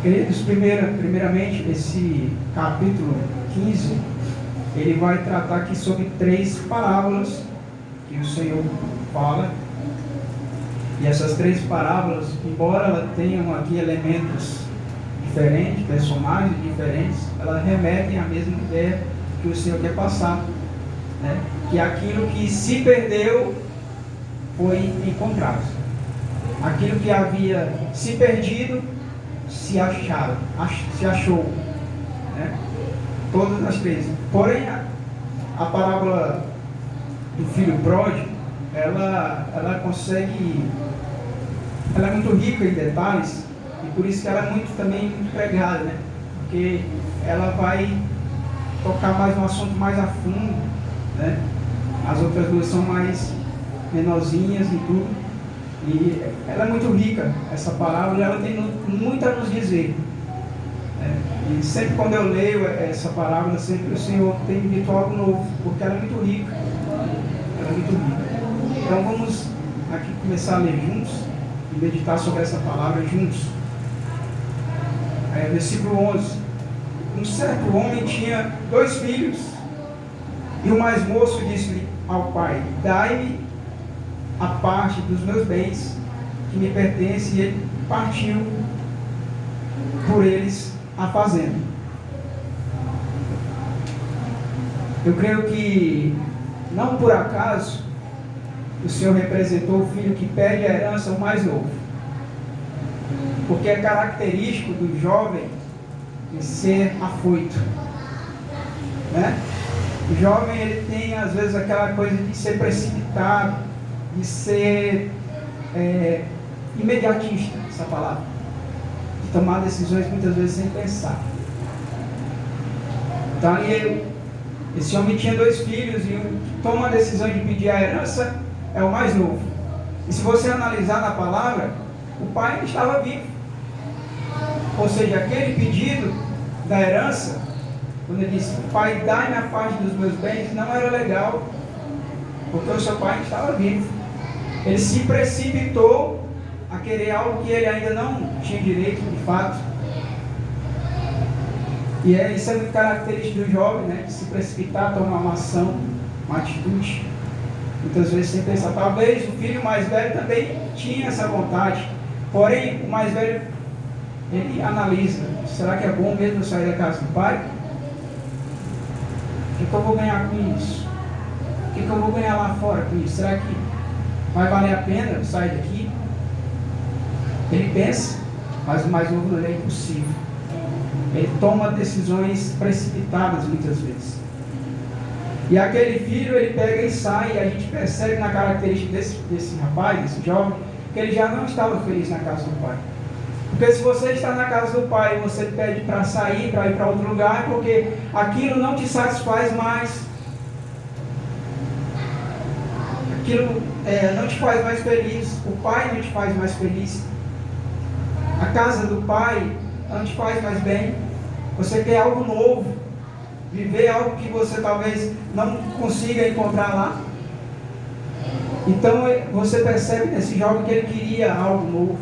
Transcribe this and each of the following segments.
Queridos, primeiramente, esse capítulo 15, ele vai tratar aqui sobre 3 parábolas que o Senhor fala. E essas 3 parábolas, embora elas tenham aqui elementos diferentes, personagens diferentes, elas remetem à mesma ideia que o Senhor quer passar, né? Que aquilo que se perdeu foi encontrado. Aquilo que havia se perdido se achou, né? Todas as 3. Porém, a parábola do filho pródigo, ela consegue, ela é muito rica em detalhes, e por isso que ela é também muito pregada, né? Porque ela vai tocar mais um assunto mais a fundo, né? As outras 2 são mais menorzinhas e tudo, e ela é muito rica, essa parábola, ela tem muito a nos dizer, né? E sempre quando eu leio essa parábola, sempre o Senhor tem me dito algo novo, porque ela é muito rica, Então vamos aqui começar a ler juntos e meditar sobre essa palavra juntos. Versículo 11. Um certo homem tinha 2 filhos, e o mais moço disse-lhe ao pai: dai-me a parte dos meus bens que me pertence, e ele partiu por eles a fazenda. Eu creio que não por acaso o Senhor representou o filho que pede a herança o mais novo, porque é característico do jovem de ser afoito, né? O jovem, ele tem às vezes aquela coisa de ser precipitado, de ser imediatista, essa palavra, de tomar decisões muitas vezes sem pensar. Então ali, esse homem tinha 2 filhos, e o que toma a decisão de pedir a herança é o mais novo. E se você analisar na palavra, o pai estava vivo. Ou seja, aquele pedido da herança, quando ele disse: pai, dai-me a parte dos meus bens, não era legal, porque o seu pai estava vivo. Ele se precipitou a querer algo que ele ainda não tinha direito, de fato. E isso é muito característico do jovem, né? De se precipitar, tomar uma ação, uma atitude, muitas vezes sem pensar. Talvez o filho mais velho também tinha essa vontade, porém o mais velho, ele analisa: será que é bom mesmo eu sair da casa do pai? O que eu vou ganhar com isso? O que eu vou ganhar lá fora com isso? Será que vai valer a pena eu sair daqui? Ele pensa, mas o mais novo é impossível. Ele toma decisões precipitadas muitas vezes. E aquele filho, ele pega e sai, e a gente percebe na característica desse rapaz, desse jovem, que ele já não estava feliz na casa do pai. Porque se você está na casa do pai e você pede para sair, para ir para outro lugar, é porque aquilo não te satisfaz mais. Aquilo não te faz mais feliz. O pai não te faz mais feliz. A casa do pai não te faz mais bem. Você quer algo novo, viver algo que você talvez não consiga encontrar lá. Então você percebe nesse jovem que ele queria algo novo.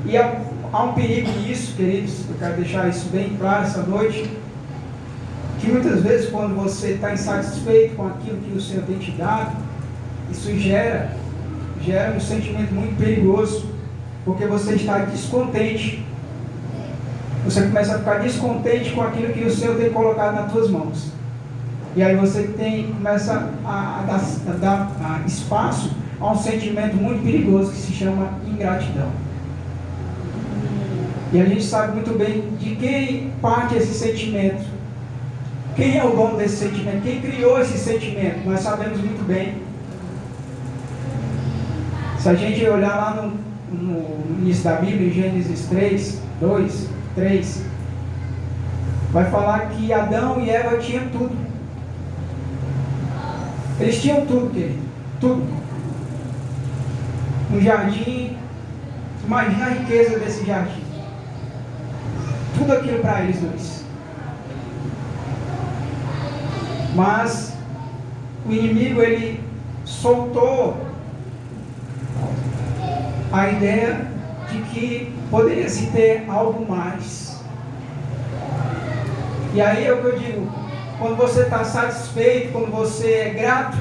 E há um perigo nisso, queridos. Eu quero deixar isso bem claro essa noite, que muitas vezes quando você está insatisfeito com aquilo que o Senhor tem te dado, isso gera um sentimento muito perigoso, porque você está descontente. Você começa a ficar descontente com aquilo que o Senhor tem colocado nas tuas mãos. E aí você começa a dar espaço a um sentimento muito perigoso que se chama ingratidão. E a gente sabe muito bem de quem parte esse sentimento. Quem é o dono desse sentimento? Quem criou esse sentimento? Nós sabemos muito bem. Se a gente olhar lá no início da Bíblia, em Gênesis 3, 2, 3, vai falar que Adão e Eva tinham tudo. Eles tinham tudo, querido. Tudo. Um jardim. Imagina a riqueza desse jardim. Tudo aquilo para eles dois. Mas o inimigo, ele soltou a ideia de que poderia se ter algo mais. E aí é o que eu digo, quando você está satisfeito, quando você é grato,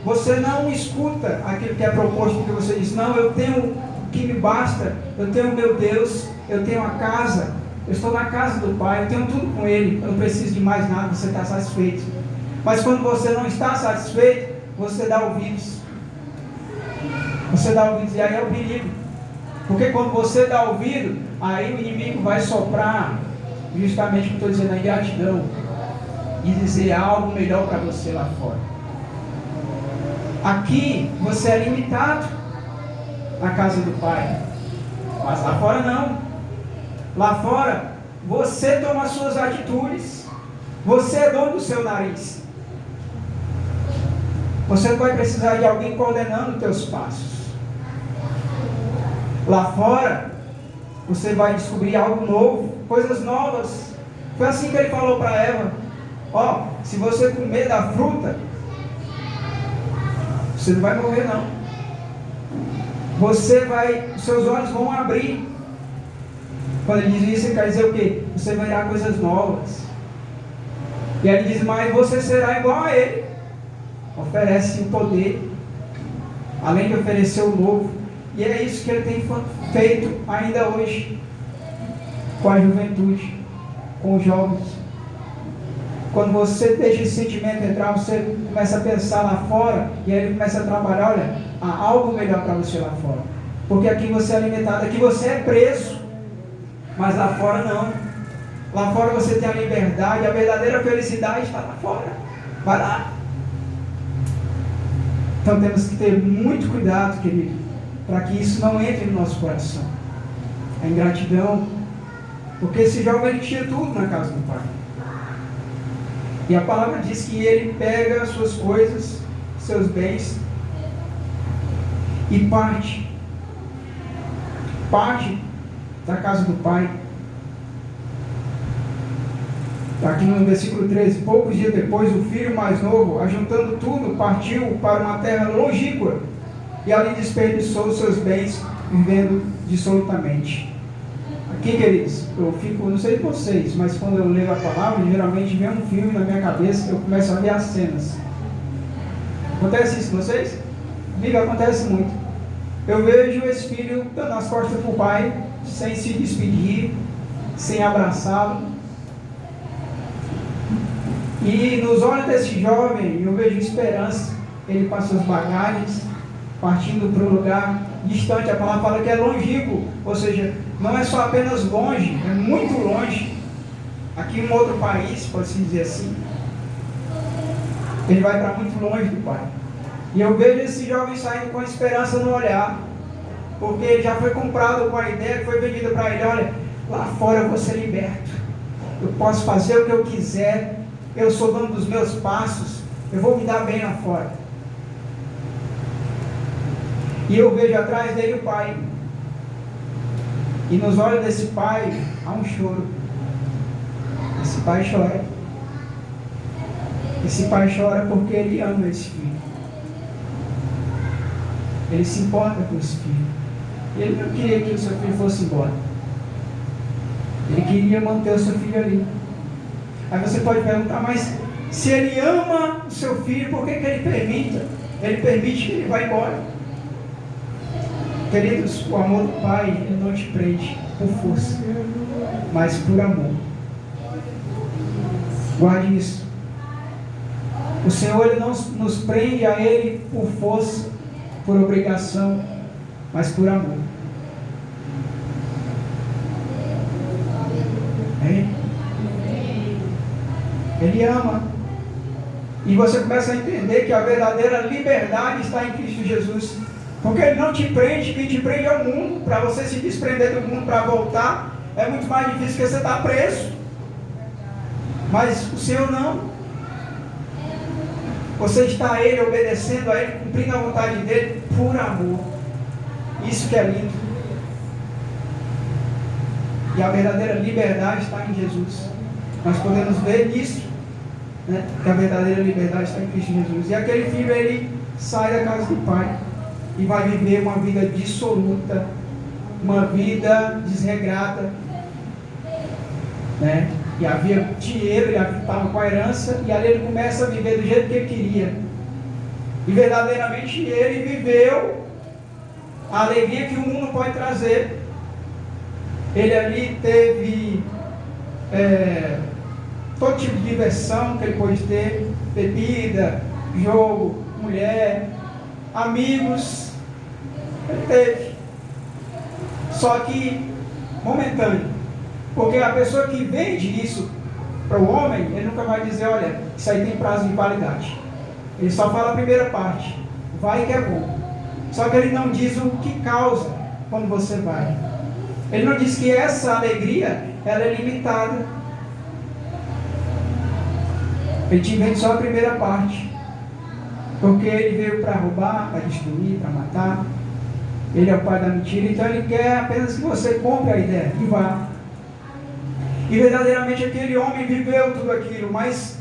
você não escuta aquilo que é proposto, porque você diz, não, eu tenho o que me basta, eu tenho o meu Deus, eu tenho a casa, eu estou na casa do Pai, eu tenho tudo com Ele, eu não preciso de mais nada, você está satisfeito. Mas quando você não está satisfeito, você dá ouvidos. Você dá ouvidos, e aí é o perigo. Porque quando você dá ouvido, aí o inimigo vai soprar, justamente o que eu estou dizendo, a ingratidão, e dizer algo melhor para você lá fora. Aqui você é limitado na casa do Pai, mas lá fora não. Lá fora você toma as suas atitudes, você é dono do seu nariz. Você não vai precisar de alguém coordenando os teus passos. Lá fora você vai descobrir algo novo, coisas novas. Foi assim que ele falou para Eva: ó, se você comer da fruta, você não vai morrer não. Os seus olhos vão abrir. Quando ele diz isso, ele quer dizer o quê? Você verá coisas novas. E ele diz, mas você será igual a ele. Oferece o poder, além de oferecer o novo. E é isso que ele tem feito ainda hoje, com a juventude, com os jovens. Quando você deixa esse sentimento entrar, você começa a pensar lá fora, e aí ele começa a trabalhar, olha, há algo melhor para você lá fora. Porque aqui você é alimentado, aqui você é preso, mas lá fora não. Lá fora você tem a liberdade, a verdadeira felicidade está lá fora. Vai lá. Então temos que ter muito cuidado, querido, para que isso não entre no nosso coração. A ingratidão, porque esse jovem ele tinha tudo na casa do Pai. E a palavra diz que ele pega as suas coisas, seus bens, e parte da casa do Pai. Está aqui no versículo 13. Poucos dias depois, o filho mais novo, ajuntando tudo, partiu para uma terra longínqua, e ali desperdiçou os seus bens, vivendo dissolutamente. Aqui, queridos, eu fico, não sei de vocês, mas quando eu leio a palavra, geralmente vem um filme na minha cabeça, eu começo a ver as cenas. Acontece isso com vocês? Comigo acontece muito. Eu vejo esse filho dando as costas para o pai, sem se despedir, sem abraçá-lo. E nos olhos desse jovem, eu vejo esperança. Ele com as suas bagagens, partindo para um lugar distante. A palavra fala que é longínquo, ou seja, não é só apenas longe, é muito longe. Aqui em um outro país, pode-se dizer assim. Ele vai para muito longe do Pai. E eu vejo esse jovem saindo com esperança no olhar, porque ele já foi comprado com a ideia que foi vendida para ele: olha, lá fora eu vou ser liberto, eu posso fazer o que eu quiser, eu sou dono dos meus passos, eu vou me dar bem lá fora. E eu vejo atrás dele o pai, e nos olhos desse pai há um choro. Esse pai chora. Esse pai chora porque ele ama esse filho. Ele se importa com esse filho. E ele não queria que o seu filho fosse embora. Ele queria manter o seu filho ali. Aí você pode perguntar, mas se ele ama o seu filho, por que ele permite? Ele permite que ele vá embora. Queridos, o amor do Pai, ele não te prende por força, mas por amor. Guarde isso. O Senhor, ele não nos prende a Ele por força, por obrigação, mas por amor. Hein? Ele ama. E você começa a entender que a verdadeira liberdade está em Cristo Jesus. Porque Ele não te prende, quem te prende é o mundo. Para você se desprender do mundo para voltar, é muito mais difícil, porque você está preso. Mas o Senhor não. Você está a Ele, obedecendo a Ele, cumprindo a vontade dEle, por amor. Isso que é lindo. E a verdadeira liberdade está em Jesus. Nós podemos ver nisso, né, que a verdadeira liberdade está em Cristo Jesus. E aquele filho, ele sai da casa do Pai e vai viver uma vida dissoluta uma vida desregrada, né? E havia dinheiro, ele estava com a herança, e ali ele começa a viver do jeito que ele queria. E verdadeiramente ele viveu a alegria que o mundo pode trazer. Ele ali teve todo tipo de diversão que ele pôde ter: bebida, jogo, mulher, amigos. Ele teve. Só que momentâneo. Porque a pessoa que vende isso para o homem, ele nunca vai dizer: olha, isso aí tem prazo de validade. Ele só fala a primeira parte: vai que é bom. Só que ele não diz o que causa quando você vai. Ele não diz que essa alegria, ela é limitada. Ele te vende só a primeira parte. Porque ele veio para roubar, para destruir, para matar. Ele é o pai da mentira. Então ele quer apenas que você compre a ideia e vá. E verdadeiramente aquele homem viveu tudo aquilo. Mas,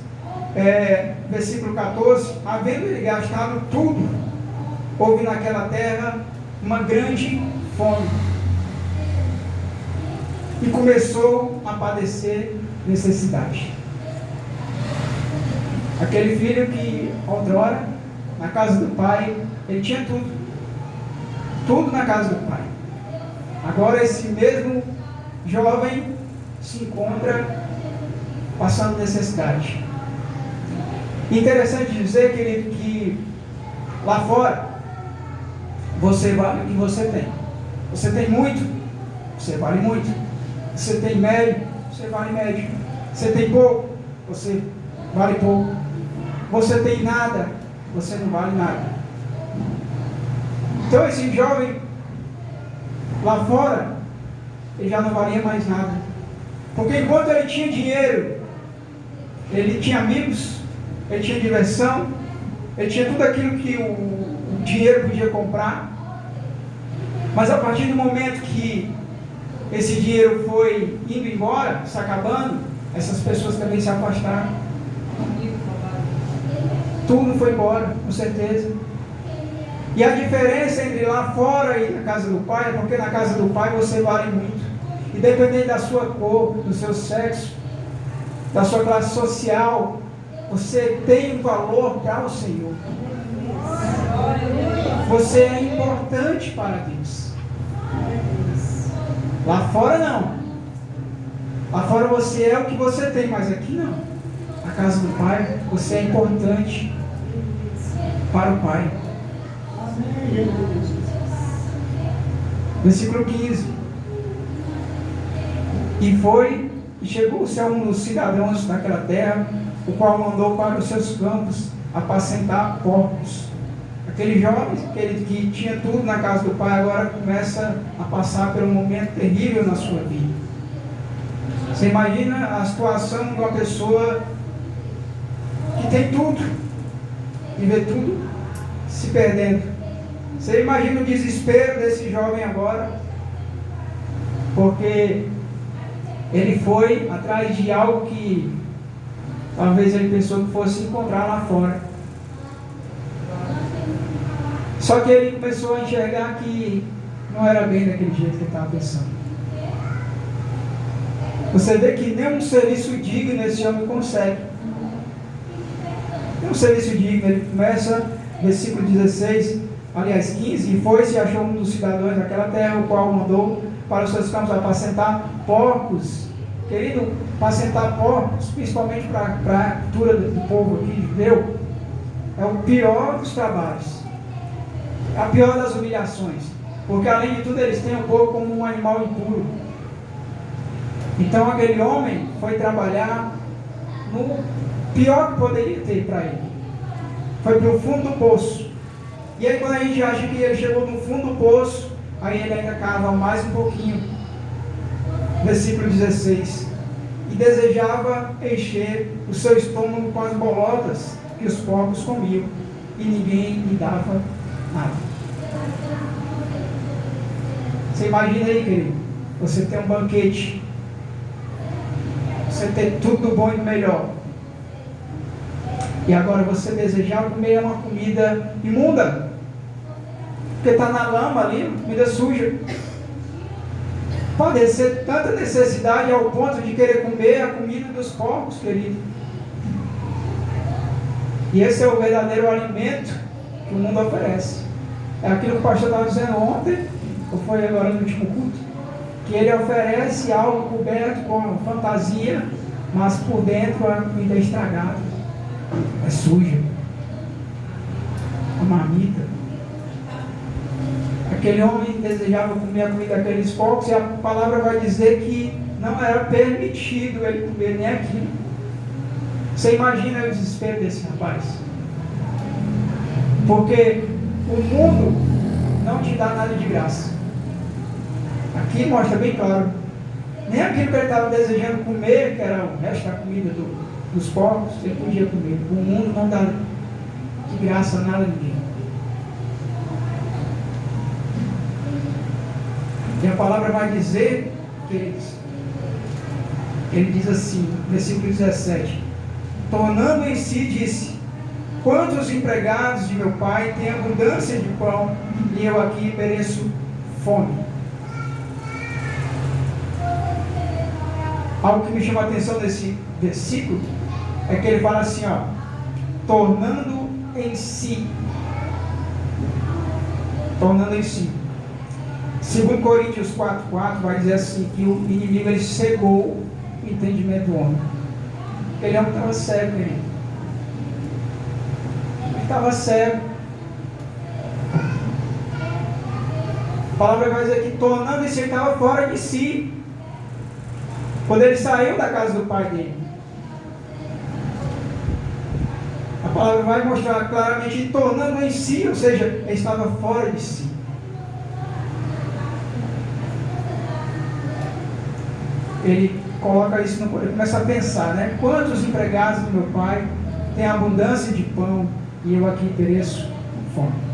versículo 14: havendo ele gastado tudo, houve naquela terra uma grande fome. E começou a padecer necessidade. Aquele filho que outrora, na casa do pai, ele tinha tudo. Tudo na casa do pai. Agora esse mesmo jovem se encontra passando necessidade. Interessante dizer, querido, que lá fora você vale o que você tem. Você tem muito, você vale muito. Você tem médio, você vale médio. Você tem pouco, você vale pouco. Você tem nada, você não vale nada. Então esse jovem lá fora, ele já não valia mais nada. Porque enquanto ele tinha dinheiro, ele tinha amigos, ele tinha diversão, ele tinha tudo aquilo que o dinheiro podia comprar. Mas a partir do momento que esse dinheiro foi indo embora, se acabando, essas pessoas também se afastaram. Tudo foi embora, com certeza. E a diferença entre lá fora e na casa do pai é porque na casa do pai você vale muito. Independente da sua cor, do seu sexo, da sua classe social, você tem um valor para o Senhor. Você é importante para Deus. Lá fora não. Lá fora você é o que você tem, mas aqui não. Na casa do Pai, você é importante para o Pai. Versículo 15. E chegou-se a um dos cidadãos daquela terra, o qual mandou para os seus campos apacentar porcos. Aquele jovem, que tinha tudo na casa do pai, agora começa a passar por um momento terrível na sua vida. Você imagina a situação de uma pessoa que tem tudo e vê tudo se perdendo. Você imagina o desespero desse jovem agora, porque ele foi atrás de algo que talvez ele pensou que fosse encontrar lá fora. Só que ele começou a enxergar que não era bem daquele jeito que ele estava pensando. Você vê que nem um serviço digno esse homem consegue. Nem um serviço digno. Ele começa, versículo 16, aliás 15, e foi-se e achou um dos cidadãos daquela terra, o qual mandou para os seus campos apacentar porcos. Querido, apacentar porcos, principalmente para a cultura do povo aqui, judeu, é o pior dos trabalhos. A pior das humilhações, porque além de tudo eles têm o porco como um animal impuro. Então aquele homem foi trabalhar no pior que poderia ter para ele. Foi para o fundo do poço. E aí quando a gente acha que ele chegou no fundo do poço, aí ele ainda cava mais um pouquinho. Versículo 16. E desejava encher o seu estômago com as bolotas que os porcos comiam, e ninguém lhe dava nada. Você imagina aí, querido, você tem um banquete, você tem tudo do bom e do melhor, e agora você desejar comer uma comida imunda, porque está na lama ali, comida suja. padecer tanta necessidade ao ponto de querer comer a comida dos porcos, querido. E esse é o verdadeiro alimento que o mundo oferece. É aquilo que o pastor estava dizendo ontem, ou foi agora no último culto, que ele oferece algo coberto com fantasia, mas por dentro a comida é estragada, é suja, a marmita. Aquele homem desejava comer a comida daqueles porcos, e a palavra vai dizer que não era permitido ele comer nem aquilo. Você imagina o desespero desse rapaz? Porque o mundo não te dá nada de graça. Aqui mostra bem claro, nem aquilo que ele estava desejando comer, que era o resto da comida dos porcos, ele podia comer. O mundo não dá de graça nada a ninguém. E a palavra vai dizer, queridos, ele diz assim, versículo 17: tornando em si, disse: quantos empregados de meu pai têm abundância de pão, e eu aqui pereço fome. Algo que me chama a atenção nesse versículo é que ele fala assim, ó, tornando em si. Tornando em si. 2 Coríntios 4,4 vai dizer assim, que o inimigo ele cegou o entendimento do homem. Ele não estava cego, ele estava cego. A palavra vai dizer que tornando em si, ele estava fora de si. Quando ele saiu da casa do pai dele, a palavra vai mostrar claramente, tornando em si, ou seja, ele estava fora de si. Ele coloca isso no ele começa a pensar, né? Quantos empregados do meu pai têm abundância de pão e eu aqui pereço com fome?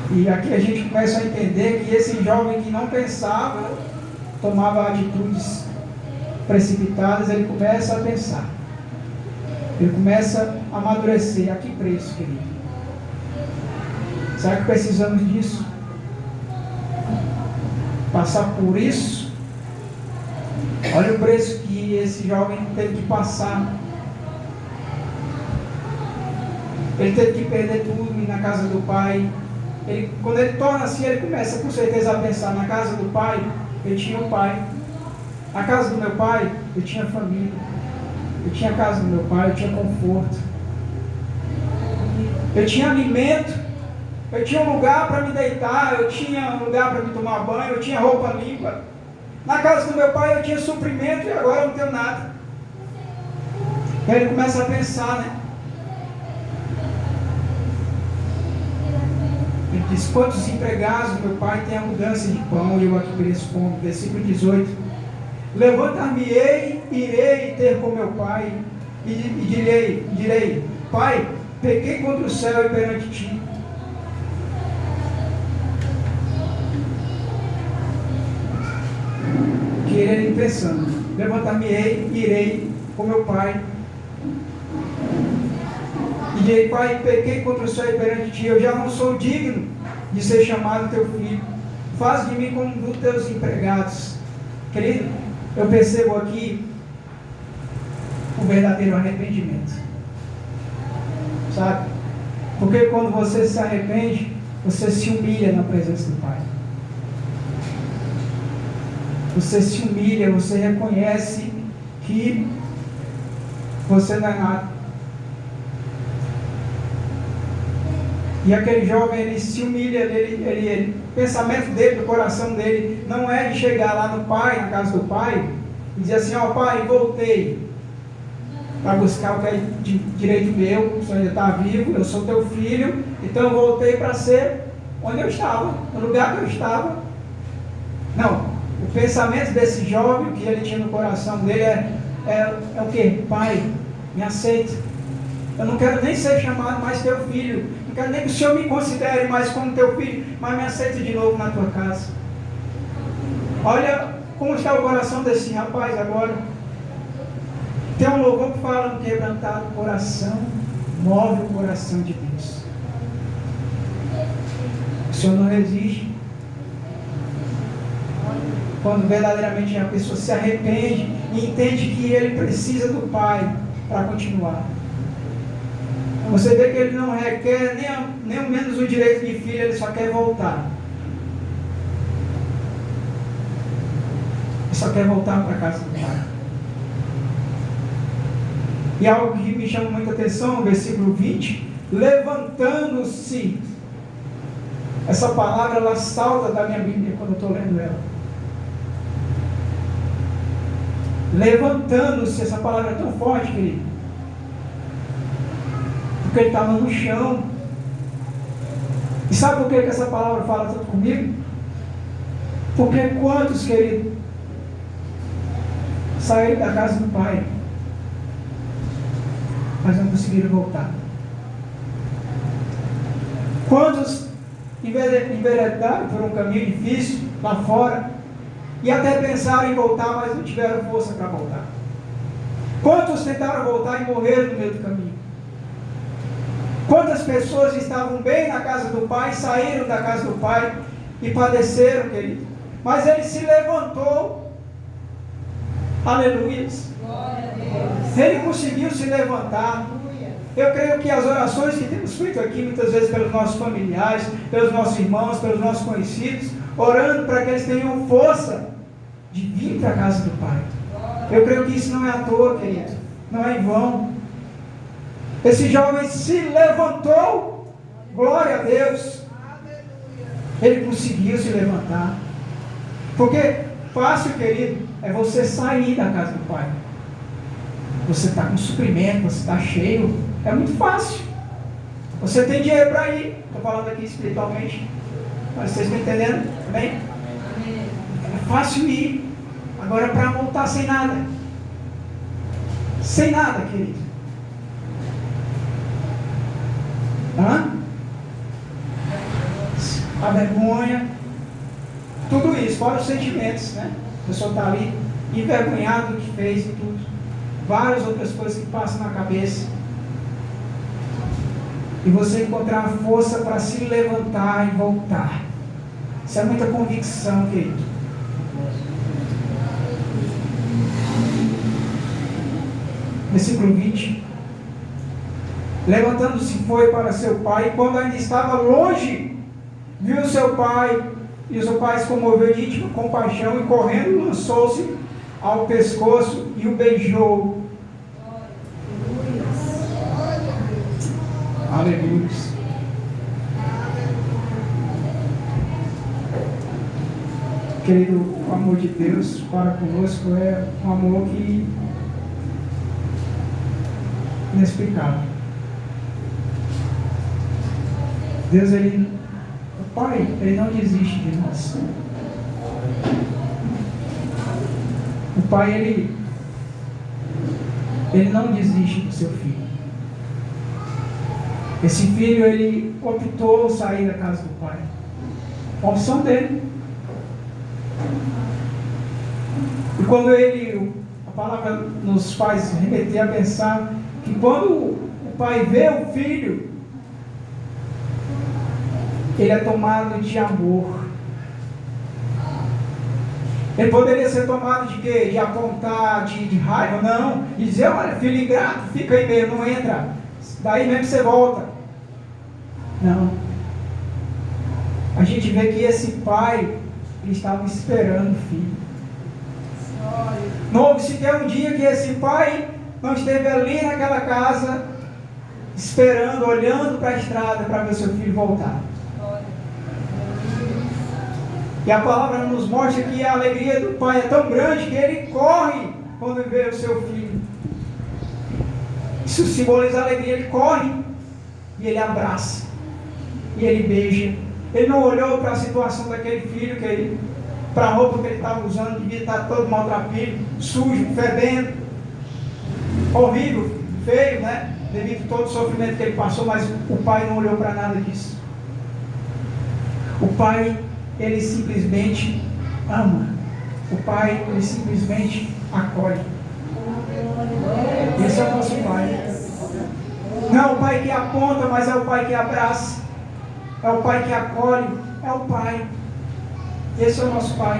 E aqui a gente começa a entender que esse jovem que não pensava, tomava atitudes precipitadas, ele começa a pensar. Ele começa a amadurecer. A que preço, querido? Será que precisamos disso? Passar por isso? Olha o preço que esse jovem teve que passar. Ele teve que perder tudo, ir na casa do pai. Quando ele torna assim, ele começa com certeza a pensar, na casa do pai, eu tinha um pai. Na casa do meu pai, eu tinha família. Eu tinha a casa do meu pai, eu tinha conforto. Eu tinha alimento. Eu tinha um lugar para me deitar, eu tinha um lugar para me tomar banho, eu tinha roupa limpa. Na casa do meu pai eu tinha suprimento e agora eu não tenho nada. E aí ele começa a pensar, né? Ele diz, quantos empregados do meu pai têm abundância de pão e eu aqui pereço fome. Versículo 18. Levantar-me-ei, irei ter com meu pai e direi, pai, pequei contra o céu e perante ti. Que ele pensando, levantar-me-ei, irei com meu pai e direi, pai, pequei contra o céu e perante ti, eu já não sou digno de ser chamado teu filho, faz de mim como um dos teus empregados. Querido, eu percebo aqui o verdadeiro arrependimento, sabe? Porque quando você se arrepende, você se humilha na presença do Pai. Você se humilha, você reconhece que você não é nada. E aquele jovem, ele se humilha, o pensamento dele, do coração dele, não é de chegar lá no pai, na casa do pai, e dizer assim, ó pai, voltei para buscar o que é direito meu, o senhor ainda está vivo, eu sou teu filho, então eu voltei para ser onde eu estava, no lugar que eu estava. Não, o pensamento desse jovem, que ele tinha no coração dele é o que? Pai, me aceita, eu não quero nem ser chamado mais teu filho, não quero nem que o Senhor me considere mais como teu filho, mas me aceita de novo na tua casa. Olha como está o coração desse rapaz agora. Tem um louvor que fala no quebrantado coração, move o coração de Deus. O Senhor não resiste Quando verdadeiramente a pessoa se arrepende e entende que ele precisa do Pai para continuar. Você vê que ele não requer nem ao menos o direito de filho, ele só quer voltar. Ele só quer voltar para a casa do Pai. E algo que me chama muita atenção, no versículo 20, levantando-se. Essa palavra, ela salta da minha Bíblia quando eu estou lendo ela. Levantando-se, essa palavra é tão forte, querido. Porque ele estava no chão. E sabe por que essa palavra fala tanto comigo? Porque quantos, querido, saíram da casa do Pai, mas não conseguiram voltar? Quantos enveredaram por um caminho difícil lá fora e até pensaram em voltar, mas não tiveram força para voltar? Quantos tentaram voltar e morreram no meio do caminho? Quantas pessoas estavam bem na casa do Pai, saíram da casa do Pai e padeceram, querido? Mas ele se levantou. Aleluia. Ele conseguiu se levantar. Eu creio que as orações que temos feito aqui, muitas vezes pelos nossos familiares, pelos nossos irmãos, pelos nossos conhecidos, orando para que eles tenham força de vir para a casa do Pai. Eu creio que isso não é à toa, querido. Não é em vão. Esse jovem se levantou. Glória a Deus. Ele conseguiu se levantar. Porque fácil, querido, é você sair da casa do Pai. Você está com suprimento, você está cheio. É muito fácil. Você tem dinheiro para ir. Estou falando aqui espiritualmente. Mas vocês estão entendendo? Amém? É fácil ir. Agora para voltar sem nada. Sem nada, querido. A vergonha. Tudo isso, fora os sentimentos, né? A pessoa está ali envergonhado do que fez e tudo. Várias outras coisas que passam na cabeça. E você encontrar a força para se levantar e voltar. Isso é muita convicção, querido. Versículo 20. Levantando-se foi para seu pai, e quando ainda estava longe, viu seu pai, e o seu pai se comoveu de íntima compaixão, e correndo lançou-se ao pescoço e o beijou. Aleluia. Querido, o amor de Deus para conosco é um amor que inexplicável. Deus, o Pai, Ele não desiste de nós. O Pai, Ele não desiste do seu filho. Esse filho, ele optou sair da casa do Pai. A opção dele. E quando a palavra nos faz remeter a pensar que quando o Pai vê o filho, ele é tomado de amor. Ele poderia ser tomado de quê? De apontar, de raiva? Não. De dizer, olha, filho ingrato, fica aí mesmo, não entra. Daí mesmo você volta. Não. A gente vê que esse pai, ele estava esperando o filho. Não houve sequer um dia que esse pai não esteve ali naquela casa, esperando, olhando para a estrada para ver seu filho voltar. E a palavra nos mostra que a alegria do pai é tão grande que ele corre quando vê o seu filho. Isso simboliza a alegria. Ele corre e ele abraça e ele beija. Ele não olhou para a situação daquele filho, para a roupa que ele estava usando, devia estar todo maltrapilho, sujo, fedendo, horrível, feio, né? Devido a todo o sofrimento que ele passou, mas o pai não olhou para nada disso. O pai, ele simplesmente ama. O pai, ele simplesmente acolhe. Esse é o nosso pai. Não é o pai que aponta, mas é o pai que abraça. É o pai que acolhe. É o pai. Esse é o nosso pai.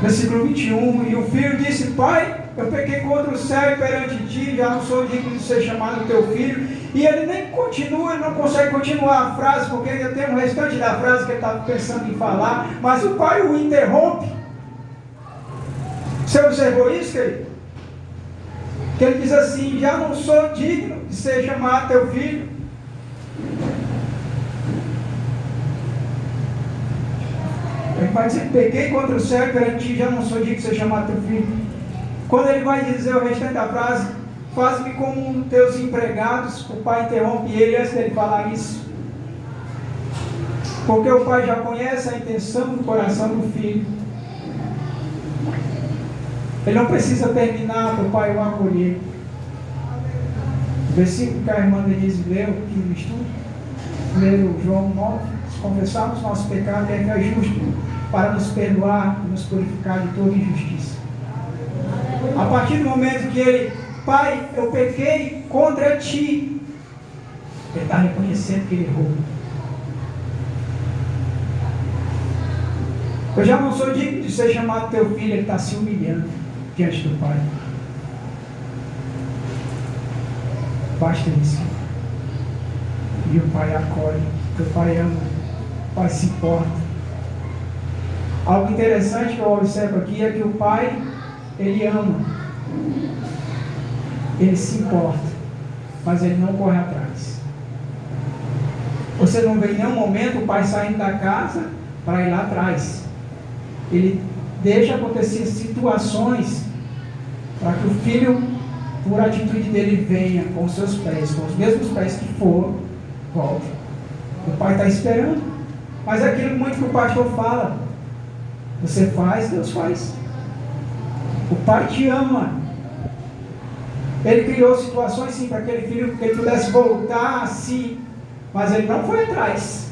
Versículo 21, e o filho disse: Pai, eu pequei contra o céu e perante ti, já não sou digno de ser chamado teu filho. E ele nem continua, ele não consegue continuar a frase, porque ainda tem um restante da frase que ele estava pensando em falar, mas o pai o interrompe. Você observou isso, querido? Que ele diz assim: já não sou digno de ser chamado teu filho. Ele vai dizer: pequei contra o céu e perante ti, já não sou digno de ser chamado teu filho. Quando ele vai dizer o restante da frase: faz-me como um dos teus empregados, o pai interrompe ele antes dele falar isso. Porque o pai já conhece a intenção do coração do filho. Ele não precisa terminar para o pai o acolher. O versículo que a irmã Denise leu aqui no estudo, leu João 9: se confessarmos nosso pecado, ele é justo para nos perdoar e nos purificar de toda injustiça. A partir do momento que ele: Pai, eu pequei contra ti, ele está reconhecendo que ele errou. Eu já não sou digno de ser chamado teu filho. Ele está se humilhando diante do Pai. Basta isso. E o Pai acolhe, o Pai ama, o Pai se importa. Algo interessante que eu observo aqui é que o Pai, ele ama, ele se importa, mas ele não corre atrás. Você não vê em nenhum momento o pai saindo da casa para ir lá atrás. Ele deixa acontecer situações para que o filho, por atitude dele, venha com os seus pés, com os mesmos pés que foram, volte. O pai está esperando. Mas é aquilo muito que o pastor fala: você faz, Deus faz. O pai te ama. Ele criou situações sim para aquele filho que ele pudesse voltar assim, mas ele não foi atrás.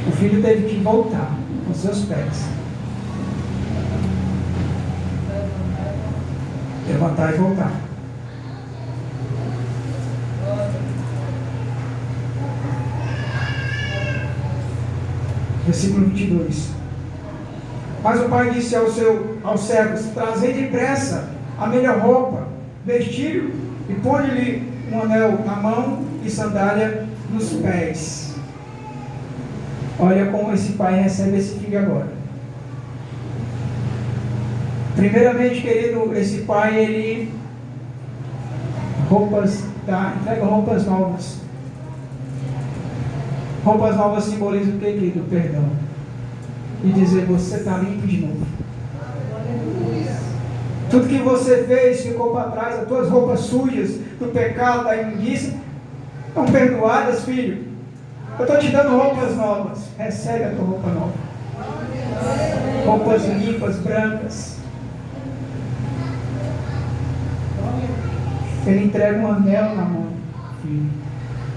O filho teve que voltar com seus pés, levantar e voltar. Versículo 22. Mas o pai disse aos servos: trazei depressa a melhor roupa, vestir-o e põe-lhe um anel na mão e sandália nos pés. Olha como esse pai recebe esse filho agora. Primeiramente, querido, esse pai, ele entrega roupas novas. Roupas novas simbolizam o que, querido? Perdão. E dizer: você está limpo de novo. Tudo que você fez ficou para trás. As tuas roupas sujas do pecado, da imundícia, estão perdoadas, filho. Eu estou te dando roupas novas. Recebe a tua roupa nova. Roupas limpas, brancas. Ele entrega um anel na mão, filho.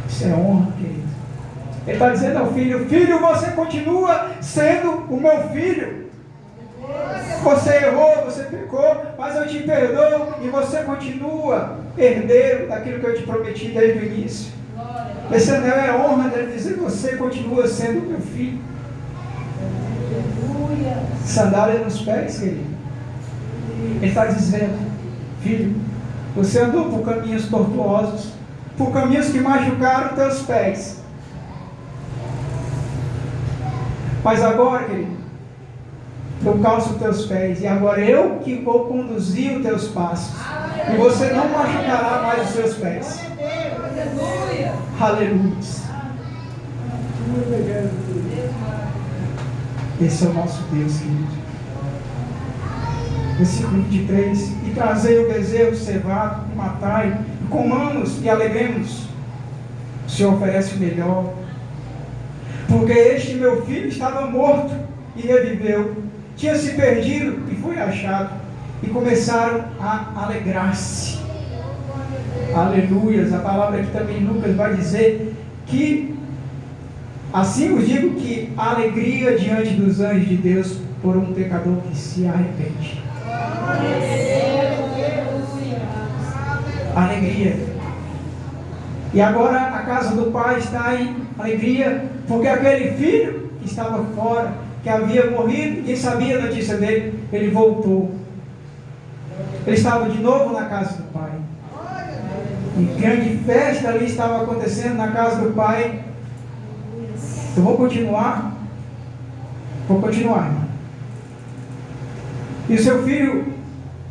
Isso é honra, querido. Ele está dizendo ao filho: filho, você continua sendo o meu filho. Você errou, você pecou, mas eu te perdoo e você continua herdeiro daquilo que eu te prometi desde o início. Esse anel é a honra dele dizer: você continua sendo meu filho. Sandália nos pés, querido. Ele está dizendo: filho, você andou por caminhos tortuosos, por caminhos que machucaram teus pés. Mas agora, querido, eu calço os teus pés, e agora eu que vou conduzir os teus passos, e você não machucará mais os seus pés. Aleluia. Esse é o nosso Deus, querido. Versículo 23: e trazei o bezerro cevado, e matai, e comamos e alegremos. O Senhor oferece o melhor, porque este meu filho estava morto e reviveu, tinha se perdido e foi achado, e começaram a alegrar-se. Aleluias. A palavra aqui também em Lucas vai dizer que assim vos digo que a alegria diante dos anjos de Deus por um pecador que se arrepende. Alegria. E agora a casa do pai está em alegria, porque aquele filho que estava fora que havia morrido, ninguém sabia a notícia dele, ele voltou. Ele estava de novo na casa do pai. E grande festa ali estava acontecendo na casa do pai. Eu vou continuar. Vou continuar, irmão. E o seu filho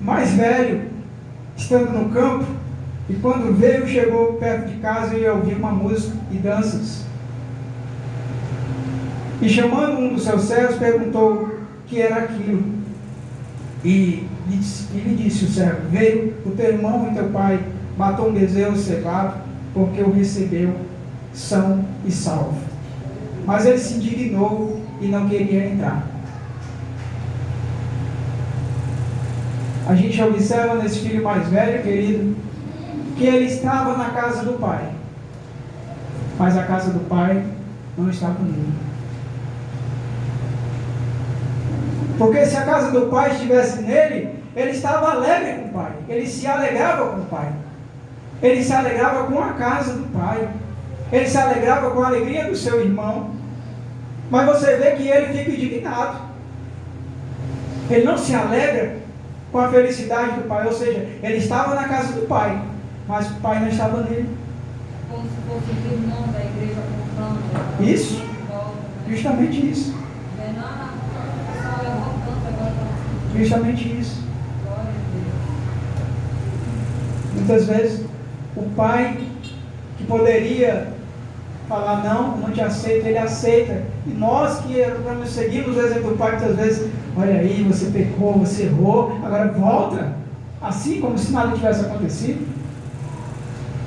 mais velho, estando no campo, e quando veio, chegou perto de casa e ouviu uma música e danças. E chamando um dos seus servos, perguntou o que era aquilo. E lhe disse o servo: veio o teu irmão e teu pai, matou um bezerro cevado, porque o recebeu são e salvo. Mas ele se indignou e não queria entrar. A gente observa nesse filho mais velho, querido, que ele estava na casa do pai, mas a casa do pai não estava nele. Porque se a casa do pai estivesse nele, ele estava alegre com o pai, ele se alegrava com o pai, ele se alegrava com a casa do pai, ele se alegrava com a alegria do seu irmão. Mas você vê que ele fica indignado, ele não se alegra com a felicidade do pai, ou seja, ele estava na casa do pai, mas o pai não estava nele. Como se fosse o irmão da igreja comprando. Isso, justamente isso. Justamente isso. Muitas vezes o pai que poderia falar não te aceito, ele aceita. E nós que seguimos o exemplo do pai, muitas vezes, olha aí, você pecou, você errou, agora volta, assim como se nada tivesse acontecido.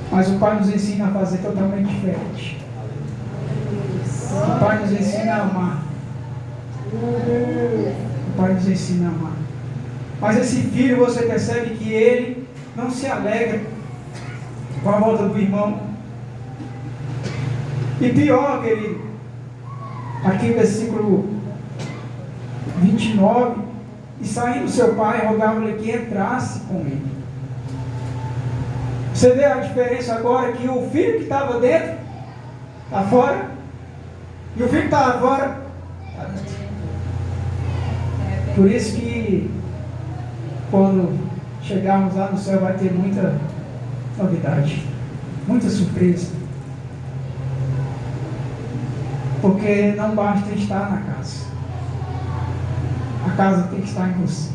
Mas o pai nos ensina a fazer totalmente diferente. O pai nos ensina a amar. O pai nos ensina a amar. Mas esse filho, você percebe que ele não se alegra com a volta do irmão. E pior, querido, aqui no versículo 29, e saindo seu pai, rogava-lhe que entrasse com ele. Você vê a diferença agora, que o filho que estava dentro, está fora, e o filho que estava fora, está dentro. Por isso que, quando chegarmos lá no céu, vai ter muita novidade, muita surpresa. Porque não basta estar na casa. A casa tem que estar em você.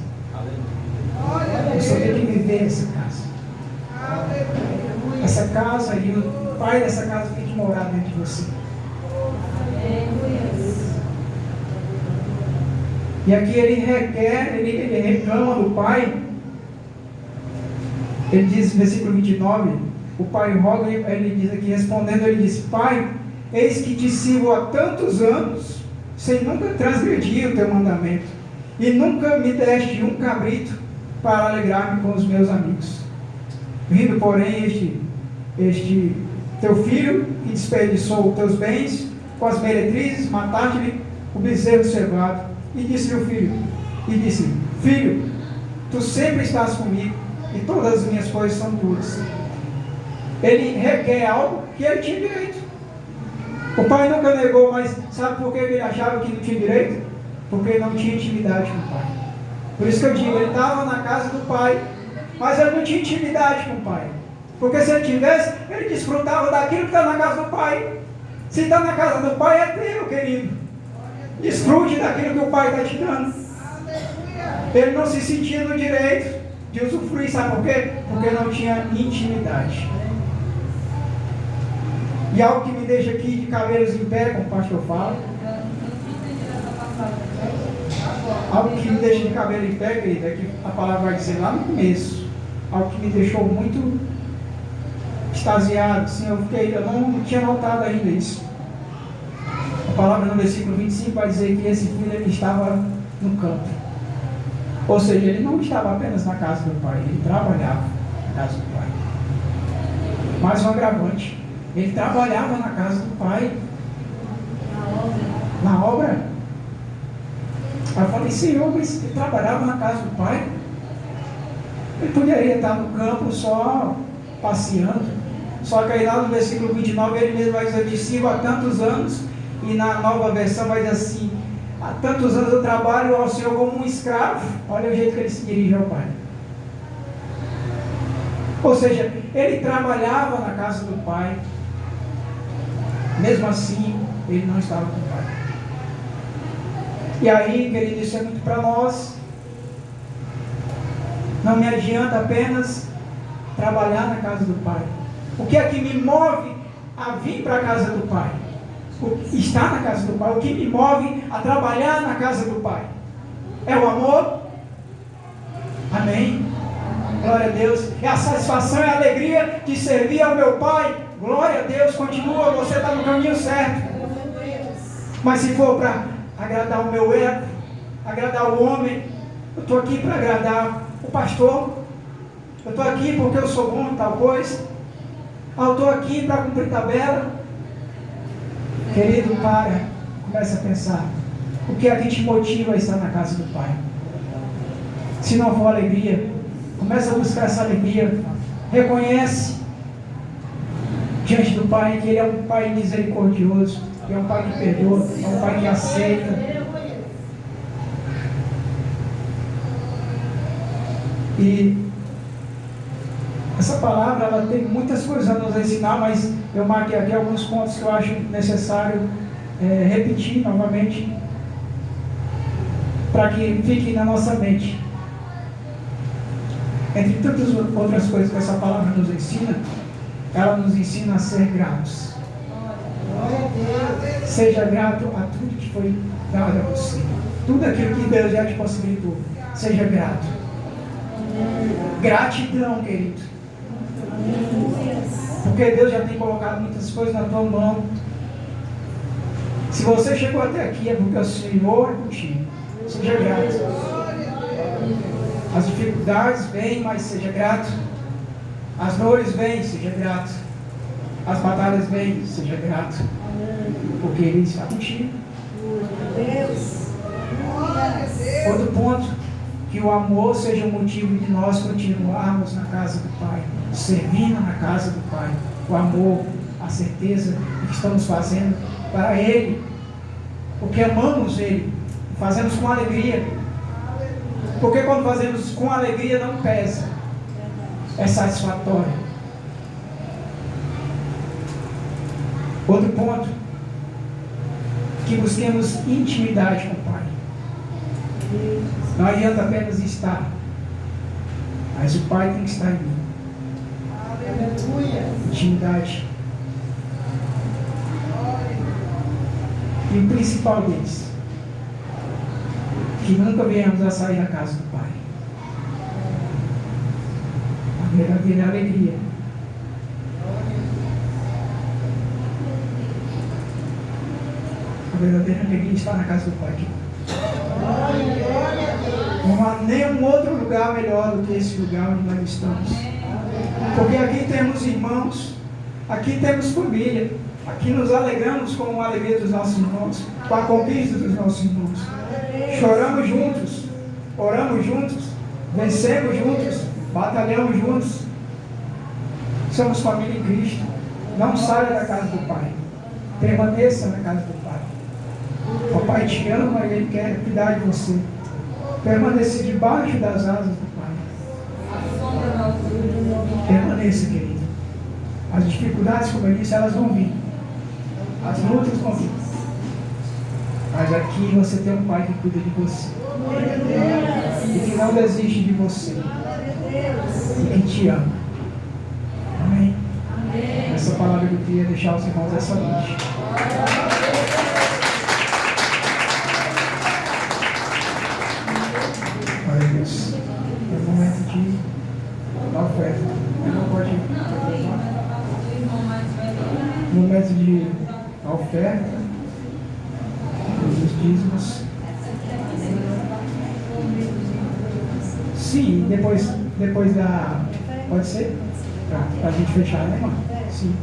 Você tem que viver essa casa. Essa casa e o pai dessa casa tem que morar dentro de você. E aqui ele requer, ele reclama do pai. Ele diz no versículo 29, o pai roga, ele diz aqui, respondendo, ele diz: pai, eis que te sirvo há tantos anos, sem nunca transgredir o teu mandamento, e nunca me deste um cabrito para alegrar-me com os meus amigos. Vindo, porém, este teu filho, que desperdiçou os teus bens com as meretrizes, mataste-lhe o bezerro cevado. E disse-lhe o filho, filho, tu sempre estás comigo, e todas as minhas coisas são tuas. Ele requer algo que ele tinha direito. O pai nunca negou, mas sabe por que ele achava que não tinha direito? Porque ele não tinha intimidade com o pai. Por isso que eu digo, ele estava na casa do pai, mas ele não tinha intimidade com o pai. Porque se ele tivesse, ele desfrutava daquilo que está na casa do pai. Se está na casa do pai, é teu, querido. Desfrute daquilo que o pai está te dando. Ele não se sentia no direito de usufruir, sabe por quê? Porque não tinha intimidade. E algo que me deixa aqui de cabelos em pé, como o pastor fala. Algo que me deixa de cabelo em pé, querido, é que a palavra vai dizer lá no começo. Algo que me deixou muito extasiado, assim, eu não tinha notado ainda isso. A palavra no versículo 25 vai dizer que esse filho ele estava no campo. Ou seja, ele não estava apenas na casa do pai, ele trabalhava na casa do pai. Mais um agravante, ele trabalhava na casa do pai. Na obra. Aí eu falei, Senhor, mas ele trabalhava na casa do pai? Ele poderia estar no campo só passeando. Só que aí lá no versículo 29 ele mesmo vai dizer, te sirvo há tantos anos. E na nova versão vai dizer assim, há tantos anos eu trabalho ao Senhor como um escravo. Olha o jeito que ele se dirige ao Pai. Ou seja, ele trabalhava na casa do Pai. Mesmo assim, ele não estava com o Pai. E aí, querido, isso é muito para nós. Não me adianta apenas trabalhar na casa do Pai. O que é que me move a vir para a casa do Pai? Estar na casa do Pai. O que me move a trabalhar na casa do Pai? É o amor? Amém? Glória a Deus. É a satisfação e a alegria de servir ao meu Pai. Glória a Deus. Continua, você está no caminho certo. Mas se for para agradar o meu ego, agradar o homem, eu estou aqui para agradar o pastor. Eu estou aqui porque eu sou bom em tal coisa. Eu estou aqui para cumprir tabela. Querido, começa a pensar. O que é que te motiva a estar na casa do Pai? Se não for alegria, começa a buscar essa alegria. Reconhece diante do Pai que Ele é um Pai misericordioso, que é um Pai que perdoa, é um Pai que aceita. E essa palavra, ela tem muitas coisas a nos ensinar, mas eu marquei aqui alguns pontos que eu acho necessário repetir novamente, para que fique na nossa mente. Entre tantas outras coisas que essa palavra nos ensina, ela nos ensina a ser gratos. Seja grato a tudo que foi dado a você. Tudo aquilo que Deus já te possibilitou. Seja grato. Gratidão, querido. Porque Deus já tem colocado muitas coisas na tua mão. Se você chegou até aqui, é porque o Senhor é contigo. Seja grato. As dificuldades vêm, mas seja grato. As dores vêm, seja grato. As batalhas vêm, seja grato. Porque Ele está contigo. Outro ponto, que o amor seja o motivo de nós continuarmos na casa do Pai, servindo na casa do Pai. O amor, a certeza de que estamos fazendo para Ele, porque amamos Ele, fazemos com alegria. Porque quando fazemos com alegria não pesa, é satisfatório. Outro ponto, que busquemos intimidade com o Pai. Não adianta apenas estar, mas o Pai tem que estar em mim. Aleluia. Intimidade. E o principal deles, que nunca venhamos a sair da casa do Pai. A verdadeira alegria. A verdadeira alegria está na casa do Pai. Não há nenhum outro lugar melhor do que esse lugar onde nós estamos. Porque aqui temos irmãos, aqui temos família, aqui nos alegramos com a alegria dos nossos irmãos, com a conquista dos nossos irmãos. Choramos juntos, oramos juntos, vencemos juntos, batalhamos juntos. Somos família em Cristo. Não saia da casa do Pai. Permaneça na casa do Pai. O Pai te ama e Ele quer cuidar de você. Permaneça debaixo das asas do Pai. Permaneça, querido. As dificuldades, como eu disse, elas vão vir. As lutas vão vir. Mas aqui você tem um Pai que cuida de você. E que não desiste de você. E que te ama. Amém? Essa palavra que eu queria deixar aos irmãos essa noite. Glória a Deus. É o momento de dar oferta. Não pode ir. Momento de dar oferta. Os dízimos. Sim, depois da. Pode ser? Para a gente fechar, né, irmão? Sim.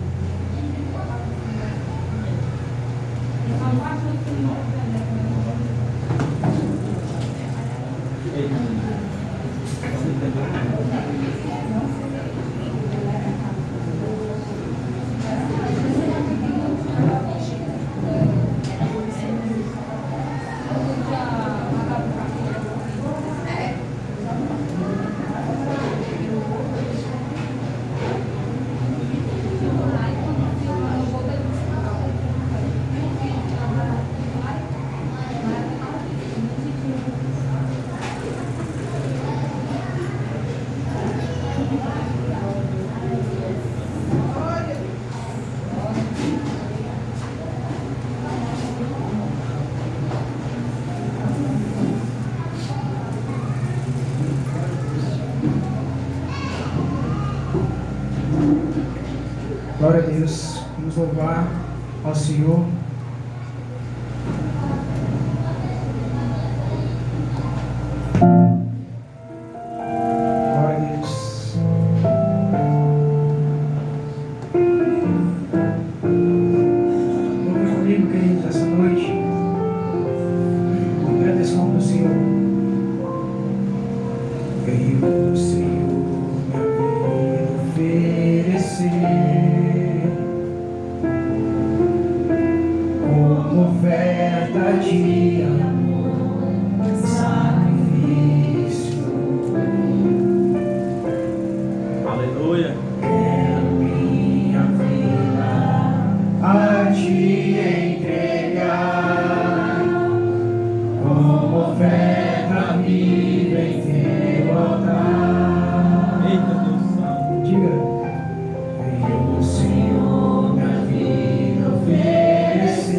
Glória a Deus. Vamos louvar ao Senhor. Glória a Deus. Louve comigo, queridos, essa noite. Agradeço o nome do Senhor. Veio do Senhor minha vida oferecer como oferta de amor, sacrifício. Aleluia. Quero minha vida a te entregar como oferta viva em teu altar. Eita Deus Santo. Diga. Veio o Senhor minha vida oferecer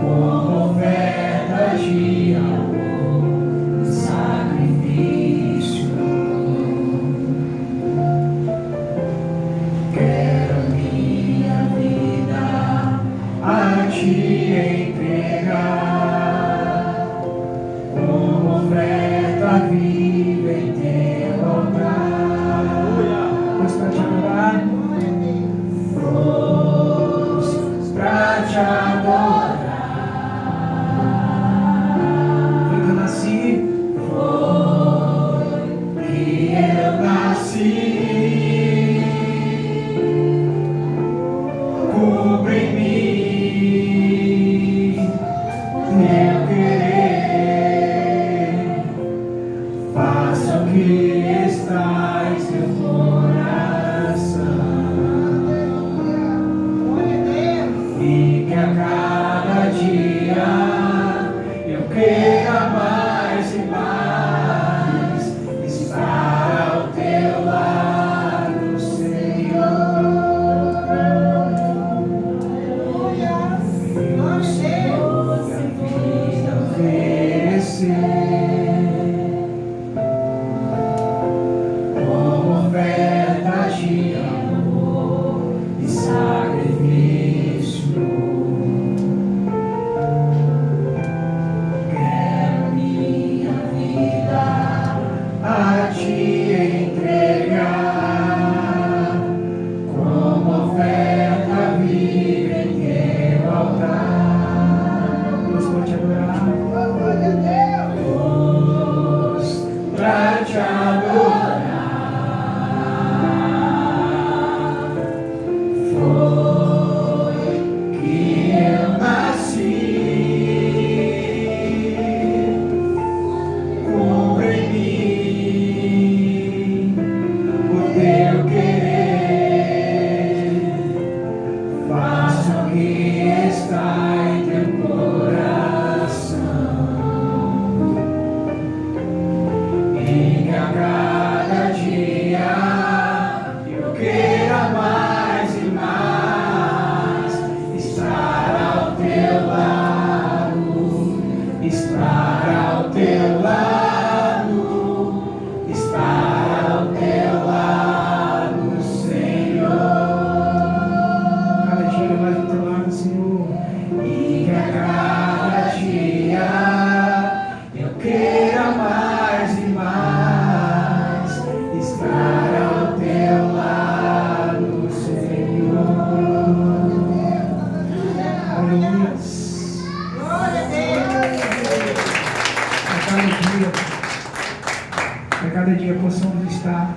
como oferta de amor, sacrifício. Quero minha vida a te entregar como oferta viva em teu altar. Vamos para te adorar. Vamos para te adorar. Foi que eu nasci. Foi que eu nasci. Cubre em mim meu querer. Faça o que está em teu coração. E que a cada dia eu queira mais e mais estar ao teu lado, Senhor. Meu Senhor, minha vida oferecer como oferta de amor e sacrifício. Quero minha vida a te entregar como oferta viva em teu altar. Deus pode te adorar. Deus pra te adorar. Foi que eu nasci. Cubre em mim o teu querer. Faça o que está em teu coração. E que a cada dia eu queira mais e mais estar ao teu lado, estar ao teu lado, estar ao teu lado, Senhor. Cada dia mais ao teu lado, Senhor. E que a cada dia eu queira mais e mais estar ao teu lado, Senhor. Aleluia. A cada dia possamos estar